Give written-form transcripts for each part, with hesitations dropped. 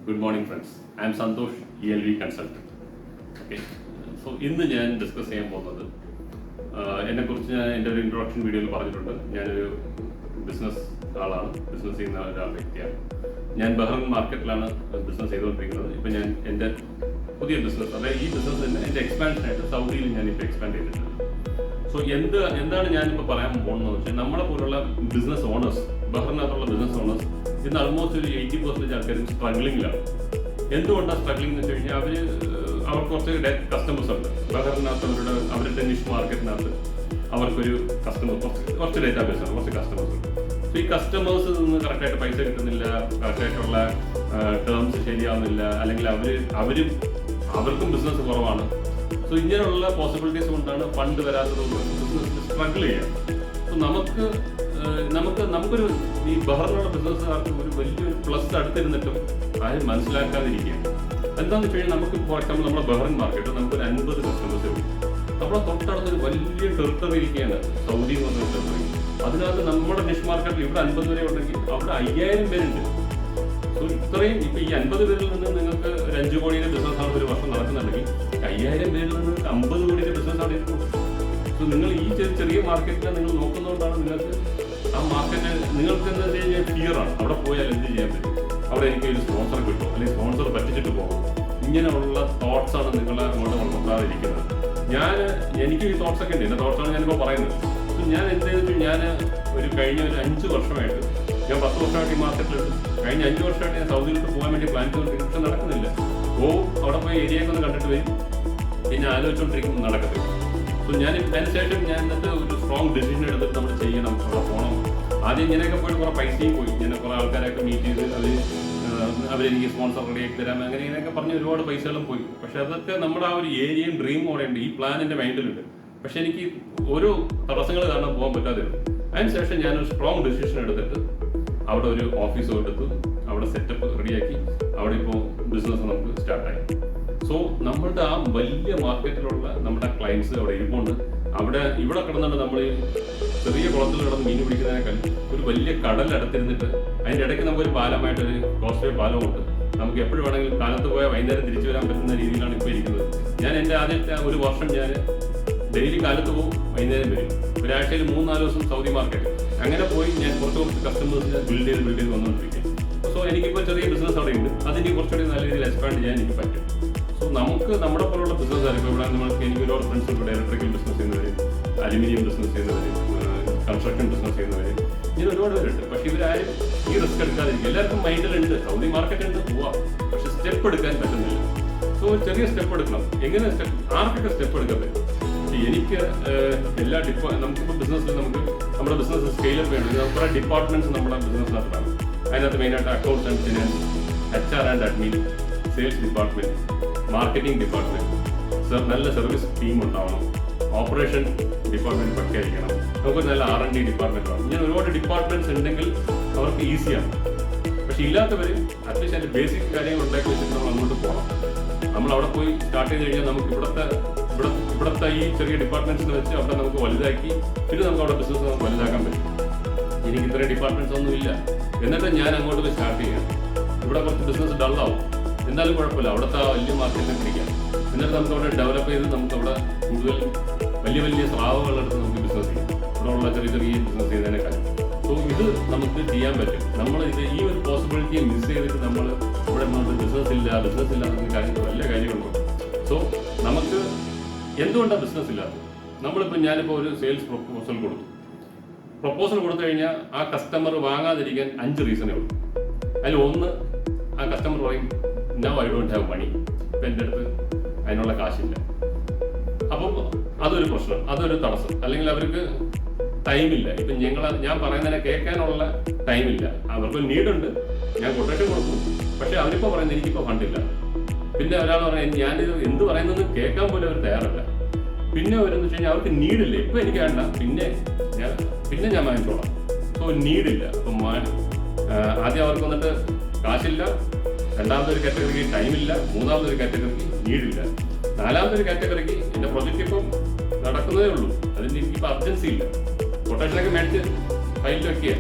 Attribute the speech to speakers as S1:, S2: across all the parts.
S1: Good morning, friends. I am Santosh, ELV consultant. Okay. So, ഇന്ന് ഞാൻ discuss ചെയ്യാൻ പോകുന്നത് എന്നെക്കുറിച്ച് ഞാൻ എൻ്റെ ഒരു ഇൻട്രൊഡക്ഷൻ വീഡിയോയിൽ പറഞ്ഞിട്ടുണ്ട്. ഞാനൊരു ബിസിനസ് ആളാണ്, ബിസിനസ് ചെയ്യുന്ന ഒരാൾ വ്യക്തിയാണ്. ഞാൻ ബഹ്റൈൻ മാർക്കറ്റിലാണ് ബിസിനസ് ചെയ്തുകൊണ്ടിരിക്കുന്നത്. ഇപ്പം ഞാൻ എൻ്റെ പുതിയ ബിസിനസ്, അതായത് ഈ ബിസിനസ് തന്നെ എൻ്റെ എക്സ്പാൻഷനായിട്ട് സൗദിയിൽ ഞാനിപ്പോൾ എക്സ്പാൻഡ് ചെയ്തിട്ടുണ്ട്. സോ എന്താണ് ഞാനിപ്പോൾ പറയാൻ പോകുന്നതെന്ന് വെച്ചാൽ, നമ്മളെ പോലുള്ള ബിസിനസ് ഓണേഴ്സ്, ബഹ്റിനകത്തുള്ള ബിസിനസ് ഓണേഴ്സ് ഇന്ന് ആൾമോസ്റ്റ് ഒരു 80% ആൾക്കാരും സ്ട്രഗ്ലിങ്ങിലാണ്. എന്തുകൊണ്ടാണ് സ്ട്രഗ്ലിംഗ് എന്ന് വെച്ച് കഴിഞ്ഞാൽ അവർക്ക് കുറച്ച് കസ്റ്റമേഴ്സ് ഉണ്ട്. ബഹ്റിനകത്ത് അവരുടെ നിഷ് മാർക്കറ്റിനകത്ത് അവർക്കൊരു കുറച്ച് ഡേറ്റാബേസ് ആണ്, കുറച്ച് കസ്റ്റമേഴ്സ് ഉണ്ട്. സോ ഈ കസ്റ്റമേഴ്സിൽ നിന്ന് കറക്റ്റായിട്ട് പൈസ കിട്ടുന്നില്ല, കറക്റ്റായിട്ടുള്ള ടേംസ് ശരിയാവുന്നില്ല, അല്ലെങ്കിൽ അവർക്കും ബിസിനസ് കുറവാണ്. സോ ഇങ്ങനെയുള്ള പോസിബിലിറ്റീസ് കൊണ്ടാണ് ഫണ്ട് വരാത്തത്, ബിസിനസ്സിൽ സ്ട്രഗിൾ ചെയ്യാം. സോ നമുക്കൊരു ഈ ബഹ്റിനുള്ള ബിസിനസ്സുകാർക്ക് ഒരു വലിയൊരു പ്ലസ് അടുത്തിരുന്നിട്ടും ആരും മനസ്സിലാക്കാതിരിക്കുക. എന്താണെന്ന് വെച്ച് കഴിഞ്ഞാൽ, നമുക്ക് ഫോർ എക്സാമ്പിൾ നമ്മുടെ ബഹ്റിൻ മാർക്കറ്റ് നമുക്കൊരു 50 കസ്റ്റമേഴ്സ് ഉണ്ട്. നമ്മളെ തൊട്ടടുത്തൊരു വലിയ ടെറിട്ടറി ഇരിക്കുകയാണ് സൗദി എന്ന് പറഞ്ഞ ടെറിട്ടറി. അതിനകത്ത് നമ്മുടെ നിഷ് മാർക്കറ്റിൽ ഇവിടെ 50 വരെ ഉണ്ടെങ്കിൽ അവിടെ 5000 പേരുണ്ട്. സോ ഇത്രയും ഇപ്പം ഈ 50 പേരിൽ നിന്ന് നിങ്ങൾക്ക് ഒരു 5 കോടിയുടെ ബിസിനസ്സാണ് ഒരു വർഷം നടക്കുന്നുണ്ടെങ്കിൽ 5000 പേരിൽ നിന്ന് 50 കോടിയുടെ ബിസിനസ് അവിടെ ഇരിക്കും. സോ നിങ്ങൾ ഈ ചെറിയ മാർക്കറ്റിനെ നിങ്ങൾ നോക്കുന്നതുകൊണ്ടാണ് നിങ്ങൾക്ക് ആ മാർക്കറ്റ് നിങ്ങൾക്ക് എന്താ ചെയ്യുക, ഫിയറാണ്. അവിടെ പോയാൽ എന്ത് ചെയ്യാൻ പറ്റും, അവിടെ എനിക്ക് ഒരു സ്പോൺസർ കിട്ടും, അല്ലെങ്കിൽ സ്പോൺസർ പറ്റിച്ചിട്ട് പോകും. ഇങ്ങനെയുള്ള തോട്ട്സാണ് നിങ്ങളെ അങ്ങോട്ട് വളർത്താതിരിക്കുന്നത്. എനിക്ക് ഈ തോട്ട്സ് ഒക്കെ ഉണ്ട്, എൻ്റെ തോട്ട്സാണ് ഞാനിപ്പോൾ പറയുന്നത്. ഞാൻ എന്ത് ചെയ്തിട്ട് കഴിഞ്ഞ ഒരു 5 വർഷമായിട്ട്, ഞാൻ 10 വർഷമായിട്ട് ഈ മാർക്കറ്റിലുണ്ട്. കഴിഞ്ഞ 5 വർഷമായിട്ട് ഞാൻ സൗദിയിലോട്ട് പോകാൻ വേണ്ടി പ്ലാൻ ചെയ്തുകൊണ്ടിരിക്കും, പക്ഷെ നടക്കുന്നില്ല. അവിടെ പോയി ഏരിയയൊക്കെ ഒന്ന് കണ്ടിട്ട് വരും, പിന്നെ ആലോചിച്ചുകൊണ്ടിരിക്കും, നടക്കത്തില്ല. സോ അതിനുശേഷം ഞാൻ എന്നിട്ട് ഒരു സ്ട്രോങ് ഡിസിഷൻ എടുത്തിട്ട് നമ്മൾ ചെയ്യണം, അവിടെ പോകണം. ആദ്യം ഇങ്ങനെയൊക്കെ പോയിട്ട് കുറേ പൈസയും പോയി. ഇങ്ങനെ കുറേ ആൾക്കാരൊക്കെ മീറ്റ് ചെയ്ത് അവരെനിക്ക് സ്പോൺസർ റെഡിയാക്കി തരാം, ഇങ്ങനെയൊക്കെ പറഞ്ഞ് ഒരുപാട് പൈസകളും പോയി. പക്ഷെ അതൊക്കെ നമ്മുടെ ആ ഒരു ഏരിയയും ഡ്രീമും കൂടെ ഉണ്ട്, ഈ പ്ലാൻ എൻ്റെ മൈൻഡിലുണ്ട്. പക്ഷെ എനിക്ക് ഓരോ തടസ്സങ്ങൾ കാരണം പോകാൻ പറ്റാതിരുന്നു. അതിനുശേഷം ഞാനൊരു സ്ട്രോങ് ഡിസിഷൻ എടുത്തിട്ട് അവിടെ ഒരു ഓഫീസ് എടുത്തു, അവിടെ സെറ്റപ്പ് റെഡിയാക്കി അവിടെ ഇപ്പോൾ ബിസിനസ് നമുക്ക് സ്റ്റാർട്ടായി. സോ നമ്മളുടെ ആ വലിയ മാർക്കറ്റിലുള്ള നമ്മുടെ ക്ലയൻസ് അവിടെ ഇരിപ്പുണ്ട്. ഇവിടെ കിടന്നിട്ട് നമ്മൾ ചെറിയ കുളത്തിൽ കിടന്ന് മീൻ പിടിക്കുന്നതിനേക്കാൾ ഒരു വലിയ കടലടുത്തിരുന്നിട്ട് അതിൻ്റെ ഇടയ്ക്ക് നമുക്കൊരു പാലമായിട്ടൊരു കോസ്റ്റ്വേ പാലമുണ്ട്. നമുക്ക് എപ്പോഴും വേണമെങ്കിലും കാലത്ത് പോയാൽ വൈകുന്നേരം തിരിച്ചു വരാൻ പറ്റുന്ന രീതിയിലാണ് ഇപ്പോൾ ഇരിക്കുന്നത്. ഞാൻ എൻ്റെ ആദ്യത്തെ ഒരു വർഷം ഞാൻ ഡെയിലി കാലത്ത് പോകും, വൈകുന്നേരം വരും. ഒരാഴ്ചയിൽ 3-4 ദിവസം സൗദി മാർക്കറ്റ്. അങ്ങനെ പോയി ഞാൻ കുറച്ച് കസ്റ്റമേഴ്സിനെ ബിൽഡ് ചെയ്ത് വന്നുകൊണ്ടിരിക്കും. സോ എനിക്കിപ്പോൾ ചെറിയ ബിസിനസ് അവിടെ ഉണ്ട്, അതിന് കുറച്ചുകൂടി നല്ല രീതിയിൽ എക്സ്പാൻഡ് ചെയ്യാൻ എനിക്ക് പറ്റും. സോ നമുക്ക് നമ്മുടെ പോലുള്ള ബിസിനസ്സുകാർ, ഇപ്പോൾ ഇവിടെ എനിക്ക് ഒരുപാട് ഫ്രണ്ട്സ് ഉണ്ട്, ഇലക്ട്രിക്കൽ ബിസിനസ് ചെയ്യുന്നവർ, അലുമിനിയം ബിസിനസ് ചെയ്യുന്നവർ, കൺസ്ട്രക്ഷൻ ബിസിനസ് ചെയ്യുന്നവർ, ഇങ്ങനെ ഒരുപാട് പേരുണ്ട്. പക്ഷേ ഇവരാരും ഈ റിസ്ക് എടുക്കാതിരിക്കും. എല്ലാവർക്കും മൈൻഡിലുണ്ട് സൗദി മാർക്കറ്റ് ഉണ്ട്, പോവാം, പക്ഷെ സ്റ്റെപ്പ് എടുക്കാൻ പറ്റുന്നില്ല. സോ ചെറിയ സ്റ്റെപ്പ് എടുക്കണം. എങ്ങനെ ആർക്കൊക്കെ സ്റ്റെപ്പ് എടുക്കാൻ പറ്റും? എനിക്ക് നമുക്കിപ്പോൾ ബിസിനസ്സിൽ നമ്മുടെ ബിസിനസ് സ്കെയിലപ്പ് വേണ്ടത് കുറേ ഡിപ്പാർട്ട്മെന്റ്സ് നമ്മുടെ ബിസിനസ്സിനകത്താണ്. അതിനകത്ത് മെയിനായിട്ട് accounts and finance, HR and admin, sales department, marketing department, നല്ല സർവീസ് ടീം ഉണ്ടാവണം, ഓപ്പറേഷൻ ഡിപ്പാർട്ട്മെന്റ് പക്കയായിരിക്കണം, നമുക്ക് നല്ല R&D ഡിപ്പാർട്ട്മെന്റ് വേണം. ഇങ്ങനെ ഒരുപാട് ഡിപ്പാർട്ട്മെന്റ്സ് ഉണ്ടെങ്കിൽ അവർക്ക് ഈസിയാണ്. പക്ഷെ ഇല്ലാത്തവർ അറ്റ്ലീസ്റ്റ് അതിൻ്റെ ബേസിക് കാര്യങ്ങൾ ഉണ്ടാക്കി വെച്ചിട്ട് നമ്മൾ അങ്ങോട്ട് പോകണം. നമ്മൾ അവിടെ പോയി സ്റ്റാർട്ട് ചെയ്ത് കഴിഞ്ഞാൽ നമുക്ക് ഇവിടുത്തെ ഈ ചെറിയ ഡിപ്പാർട്ട്മെന്റ്സിനെ വെച്ച് അവിടെ നമുക്ക് വലുതാക്കി, പിന്നെ നമുക്ക് അവിടെ ബിസിനസ് നമുക്ക് വലുതാക്കാൻ പറ്റും. എനിക്ക് ഇത്രയും ഡിപ്പാർട്ട്മെന്റ്സ് ഒന്നും ഇല്ല, എന്നിട്ട് ഞാൻ അങ്ങോട്ട് പോയി സ്റ്റാർട്ട് ചെയ്യാം. ഇവിടെ കുറച്ച് ബിസിനസ് ഡള്ളാവും, എന്തായാലും കുഴപ്പമില്ല, അവിടുത്തെ വലിയ മാർക്കറ്റിനെ പിടിക്കാം. എന്നിട്ട് നമുക്ക് അവിടെ ഡെവലപ്പ് ചെയ്ത് നമുക്ക് അവിടെ കൂടുതൽ വലിയ സ്രാവുകളെടുത്ത് നമുക്ക് ബിസിനസ് ചെയ്യാം, ഇവിടെ ഉള്ള ചെറിയ ബിസിനസ് ചെയ്യുന്നതിനേക്കാൾ. സോ ഇത് നമുക്ക് ചെയ്യാൻ പറ്റും. ഈ ഒരു പോസിബിലിറ്റിയെ മിസ് ചെയ്തിട്ട് നമ്മൾ ഇവിടെ ബിസിനസ് ഇല്ല എന്നൊരു കാര്യം വലിയ കാര്യമുണ്ട്. സോ നമുക്ക് എന്തുകൊണ്ടാണ് ബിസിനസ് ഇല്ലാത്തത്? ഞാനിപ്പോൾ ഒരു സെയിൽസ് പ്രൊപ്പോസൽ കൊടുത്തു കഴിഞ്ഞാൽ ആ കസ്റ്റമർ വാങ്ങാതിരിക്കാൻ 5 റീസണേ ഉള്ളൂ. അതിൽ ഒന്ന്, ആ കസ്റ്റമർ പറയും now I don't have money, ഇപ്പം എൻ്റെ അടുത്ത് അതിനുള്ള കാശില്ല. അപ്പം അതൊരു പ്രശ്നം, അതൊരു തടസ്സം. അല്ലെങ്കിൽ അവർക്ക് ടൈമില്ല. ഇപ്പം ഞാൻ പറയുന്നതിനെ കേൾക്കാനുള്ള ടൈമില്ല. അവർക്ക് നീഡുണ്ട്, ഞാൻ കൊട്ടേഷൻ കൊടുക്കും, പക്ഷെ അവരിപ്പോൾ പറയുന്നത് എനിക്കിപ്പോൾ ഫണ്ടില്ല. പിന്നെ ഒരാൾ പറയാൻ ഞാനിത് എന്ത് പറയുന്നതെന്ന് കേൾക്കാൻ പോലും അവർ തയ്യാറല്ല. പിന്നെ അവരെന്ന് വെച്ച് കഴിഞ്ഞാൽ അവർക്ക് നീഡില്ല, ഇപ്പം എനിക്ക് വേണ്ട, പിന്നെ ഞാൻ വാങ്ങിച്ചോളാം. സോ നീഡില്ല. അപ്പം ആദ്യം അവർക്ക് വന്നിട്ട് കാശില്ല, രണ്ടാമതൊരു കാറ്റഗറിക്ക് ടൈമില്ല, മൂന്നാമതൊരു കാറ്റഗറിക്ക് നീഡില്ല, നാലാമതൊരു കാറ്റഗറിക്ക് എൻ്റെ പ്രൊജക്റ്റ് ഇപ്പം നടക്കുന്നതേ ഉള്ളൂ, അതിന് എനിക്കിപ്പോൾ അർജൻസി ഇല്ല. കൊട്ടേഷനൊക്കെ മേടിച്ച് ഫയലിൽ വെക്കുക,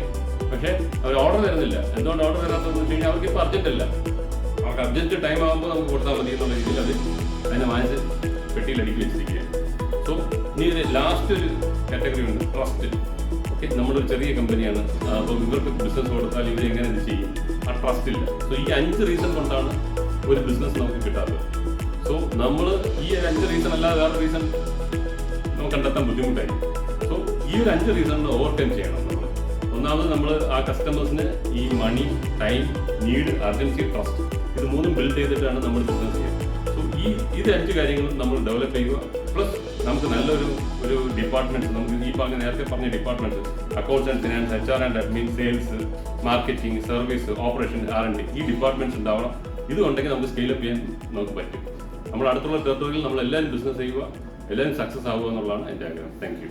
S1: പക്ഷേ അവർ ഓർഡർ തരുന്നില്ല. എന്തുകൊണ്ട് ഓർഡർ തരാത്തതെന്ന് വെച്ച് കഴിഞ്ഞാൽ അവർക്ക് ഇപ്പോൾ അർജന്റ് അല്ല. അവർക്ക് അർജന്റ് ടൈം ആകുമ്പോൾ നമുക്ക് കൊടുത്താൽ മതി എന്നുള്ള രീതിയിൽ അതിനെ വാങ്ങിച്ച് പെട്ടിയിൽ അടുക്കി വെച്ചിരിക്കുകയാണ്. സോ ഇനി ഒരു ലാസ്റ്റ് ഒരു കാറ്റഗറി ഉണ്ട്, ട്രസ്റ്റ്. ഓക്കെ, നമ്മളൊരു ചെറിയ കമ്പനിയാണ്, അപ്പോൾ ഇവർക്ക് ബിസിനസ് കൊടുത്താൽ ഇവർ എങ്ങനെ ഇത് ചെയ്യും, ആ ട്രസ്റ്റ് ഇല്ല. സോ ഈ 5 റീസൺ കൊണ്ടാണ് ഒരു ബിസിനസ് നമുക്ക് കിട്ടാത്തത്. സോ നമ്മൾ ഈ 5 റീസൺ അല്ലാതെ വേറെ റീസൺ നമുക്ക് കണ്ടെത്താൻ ബുദ്ധിമുട്ടായി. സോ ഈ ഒരു 5 റീസൺ ഓവർകം ചെയ്യണം നമ്മൾ. ഒന്നാമത് നമ്മൾ ആ കസ്റ്റമേഴ്സിന് ഈ മണി, ടൈം, നീഡ്, അർജൻസി, ട്രസ്റ്റ്, ഇത് 3 ബിൽഡ് ചെയ്തിട്ടാണ് നമ്മൾ ബിസിനസ് ചെയ്യുന്നത്. സോ ഇത് 5 കാര്യങ്ങളും നമ്മൾ ഡെവലപ്പ് ചെയ്യുക. പ്ലസ് നമുക്ക് നല്ലൊരു ഡിപ്പാർട്ട്മെന്റ്, നമുക്ക് ഈ നേരത്തെ പറഞ്ഞ department, accounts and finance, HR and admin, sales, marketing, service, operation, R&D, ഈ ഡിപ്പാർട്ട്മെന്റ്സ് ഉണ്ടാവണം. ഇതുണ്ടെങ്കിൽ നമുക്ക് സ്കെയിലപ്പ് ചെയ്യാൻ നമുക്ക് പറ്റും. നമ്മൾ അടുത്തുള്ള ടെറിട്ടറിയിൽ നമ്മൾ എല്ലാവരും ബിസിനസ് ചെയ്യുക, എല്ലാവരും സക്സസ് ആവുക എന്നുള്ളതാണ് എൻ്റെ ആഗ്രഹം. Thank you.